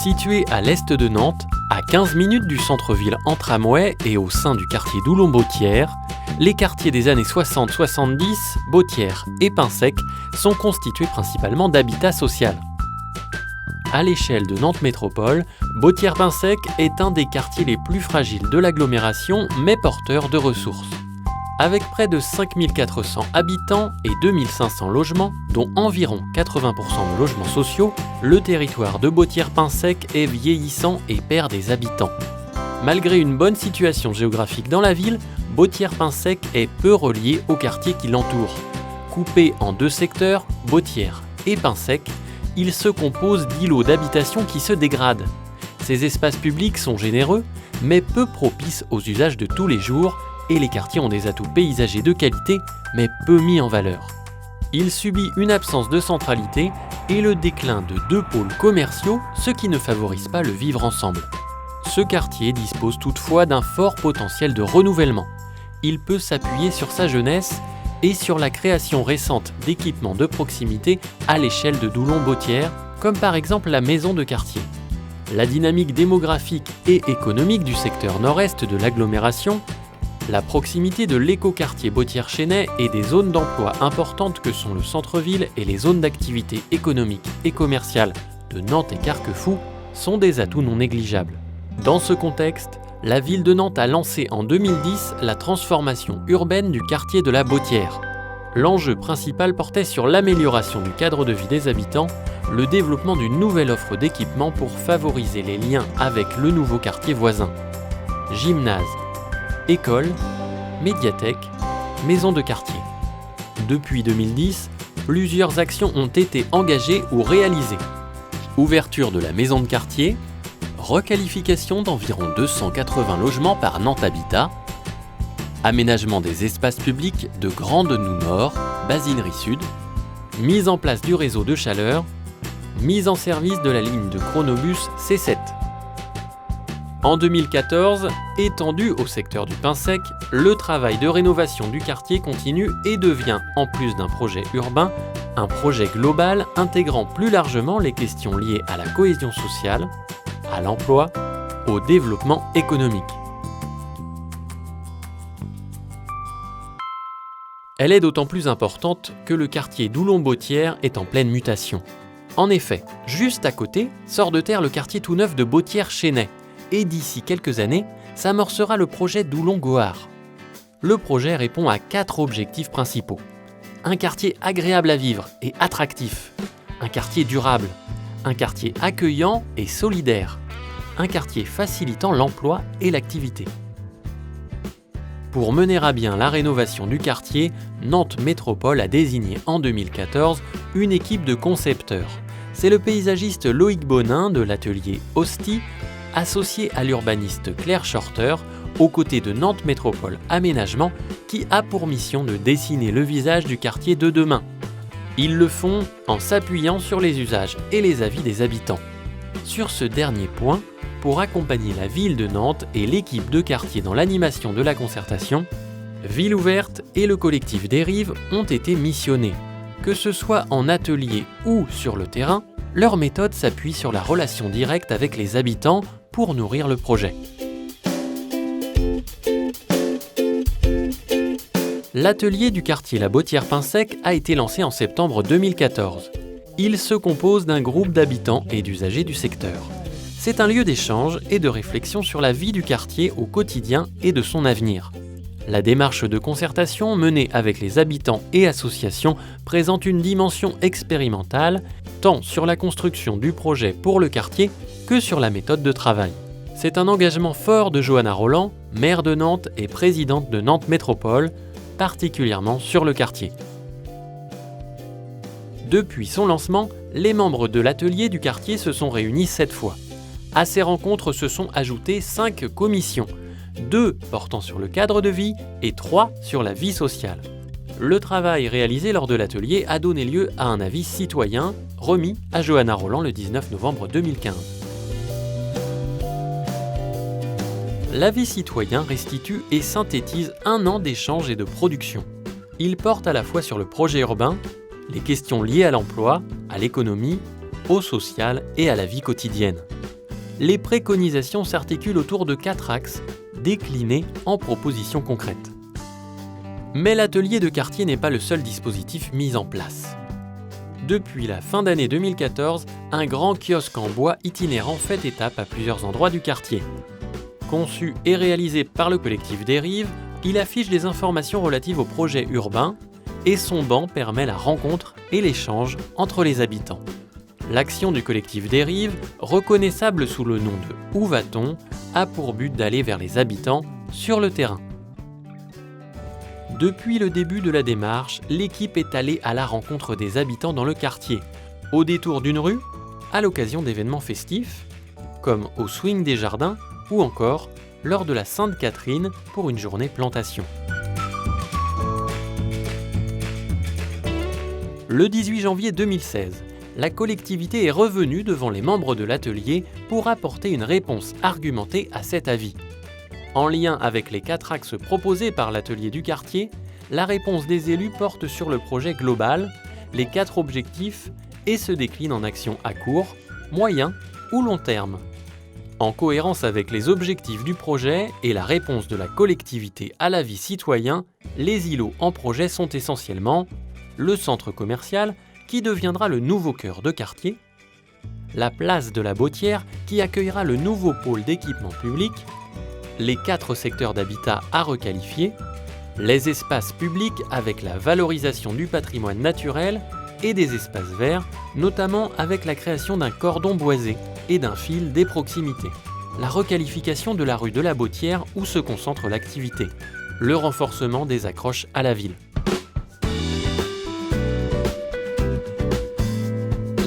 Situé à l'est de Nantes, à 15 minutes du centre-ville en tramway et au sein du quartier d'Oulon-Bautière, les quartiers des années 60-70, Bautière et Pinsec, sont constitués principalement d'habitat social. À l'échelle de Nantes Métropole, Bautière-Pinsec est un des quartiers les plus fragiles de l'agglomération, mais porteur de ressources. Avec près de 5400 habitants et 2500 logements, dont environ 80% de logements sociaux, le territoire de Bautière-Pinsec est vieillissant et perd des habitants. Malgré une bonne situation géographique dans la ville, Bautière-Pinsec est peu relié au quartier qui l'entoure. Coupé en deux secteurs, Bautière et Pinsec, il se compose d'îlots d'habitation qui se dégradent. Ces espaces publics sont généreux, mais peu propices aux usages de tous les jours, et les quartiers ont des atouts paysagers de qualité, mais peu mis en valeur. Il subit une absence de centralité et le déclin de deux pôles commerciaux, ce qui ne favorise pas le vivre ensemble. Ce quartier dispose toutefois d'un fort potentiel de renouvellement. Il peut s'appuyer sur sa jeunesse et sur la création récente d'équipements de proximité à l'échelle de Doulon-Bautière, comme par exemple la maison de quartier. La dynamique démographique et économique du secteur nord-est de l'agglomération, la proximité de l'écoquartier Bautière-Chênay et des zones d'emploi importantes que sont le centre-ville et les zones d'activité économique et commerciale de Nantes et Carquefou sont des atouts non négligeables. Dans ce contexte, la ville de Nantes a lancé en 2010 la transformation urbaine du quartier de la Bautière. L'enjeu principal portait sur l'amélioration du cadre de vie des habitants, le développement d'une nouvelle offre d'équipements pour favoriser les liens avec le nouveau quartier voisin. Gymnase, école, médiathèque, maison de quartier. Depuis 2010, plusieurs actions ont été engagées ou réalisées. Ouverture de la maison de quartier, requalification d'environ 280 logements par Nantes Habitat, aménagement des espaces publics de Grande Noue Nord, Basinerie Sud, mise en place du réseau de chaleur, mise en service de la ligne de Chronobus C7. En 2014, étendu au secteur du Pinsec, le travail de rénovation du quartier continue et devient, en plus d'un projet urbain, un projet global intégrant plus largement les questions liées à la cohésion sociale, à l'emploi, au développement économique. Elle est d'autant plus importante que le quartier d'Oulon-Bautière est en pleine mutation. En effet, juste à côté, sort de terre le quartier tout neuf de Bautière-Chênay, et d'ici quelques années, s'amorcera le projet d'Oulon-Gohard. Le projet répond à 4 objectifs principaux. Un quartier agréable à vivre et attractif, un quartier durable, un quartier accueillant et solidaire, un quartier facilitant l'emploi et l'activité. Pour mener à bien la rénovation du quartier, Nantes Métropole a désigné en 2014 une équipe de concepteurs. C'est le paysagiste Loïc Bonin de l'atelier Hostie, associé à l'urbaniste Claire Shorter, aux côtés de Nantes Métropole Aménagement, qui a pour mission de dessiner le visage du quartier de demain. Ils le font en s'appuyant sur les usages et les avis des habitants. Sur ce dernier point, pour accompagner la ville de Nantes et l'équipe de quartier dans l'animation de la concertation, Ville Ouverte et le collectif Dérive ont été missionnés. Que ce soit en atelier ou sur le terrain, leur méthode s'appuie sur la relation directe avec les habitants pour nourrir le projet. L'atelier du quartier La Bautière-Pinsec a été lancé en septembre 2014. Il se compose d'un groupe d'habitants et d'usagers du secteur. C'est un lieu d'échange et de réflexion sur la vie du quartier au quotidien et de son avenir. La démarche de concertation menée avec les habitants et associations présente une dimension expérimentale, tant sur la construction du projet pour le quartier que sur la méthode de travail. C'est un engagement fort de Johanna Roland, maire de Nantes et présidente de Nantes Métropole, particulièrement sur le quartier. Depuis son lancement, les membres de l'atelier du quartier se sont réunis 7 fois. À ces rencontres se sont ajoutées 5 commissions, 2 portant sur le cadre de vie et 3 sur la vie sociale. Le travail réalisé lors de l'atelier a donné lieu à un avis citoyen remis à Johanna Roland le 19 novembre 2015. L'avis citoyen restitue et synthétise 1 an d'échanges et de production. Il porte à la fois sur le projet urbain, les questions liées à l'emploi, à l'économie, au social et à la vie quotidienne. les préconisations s'articulent autour de 4 axes, déclinés en propositions concrètes. Mais l'atelier de quartier n'est pas le seul dispositif mis en place. Depuis la fin d'année 2014, un grand kiosque en bois itinérant fait étape à plusieurs endroits du quartier. Conçu et réalisé par le collectif des Rives, il affiche des informations relatives au projet urbain et son banc permet la rencontre et l'échange entre les habitants. L'action du collectif des Rives, reconnaissable sous le nom de Où va-t-on, a pour but d'aller vers les habitants sur le terrain. Depuis le début de la démarche, l'équipe est allée à la rencontre des habitants dans le quartier, au détour d'une rue, à l'occasion d'événements festifs, comme au Swing des Jardins ou encore lors de la Sainte-Catherine pour une journée plantation. Le 18 janvier 2016, la collectivité est revenue devant les membres de l'atelier pour apporter une réponse argumentée à cet avis. En lien avec les 4 axes proposés par l'atelier du quartier, la réponse des élus porte sur le projet global, les 4 objectifs et se décline en actions à court, moyen ou long terme. En cohérence avec les objectifs du projet et la réponse de la collectivité à l'avis citoyen, les îlots en projet sont essentiellement le centre commercial qui deviendra le nouveau cœur de quartier, la place de la Bautière qui accueillera le nouveau pôle d'équipement public, les 4 secteurs d'habitat à requalifier, les espaces publics avec la valorisation du patrimoine naturel et des espaces verts, notamment avec la création d'un cordon boisé et d'un fil des proximités, la requalification de la rue de la Bautière où se concentre l'activité, le renforcement des accroches à la ville.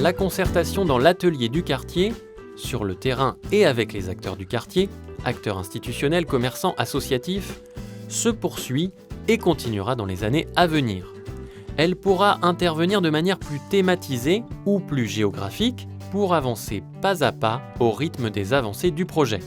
La concertation dans l'atelier du quartier, sur le terrain et avec les acteurs du quartier, acteurs institutionnels, commerçants, associatifs, se poursuit et continuera dans les années à venir. Elle pourra intervenir de manière plus thématisée ou plus géographique pour avancer pas à pas au rythme des avancées du projet.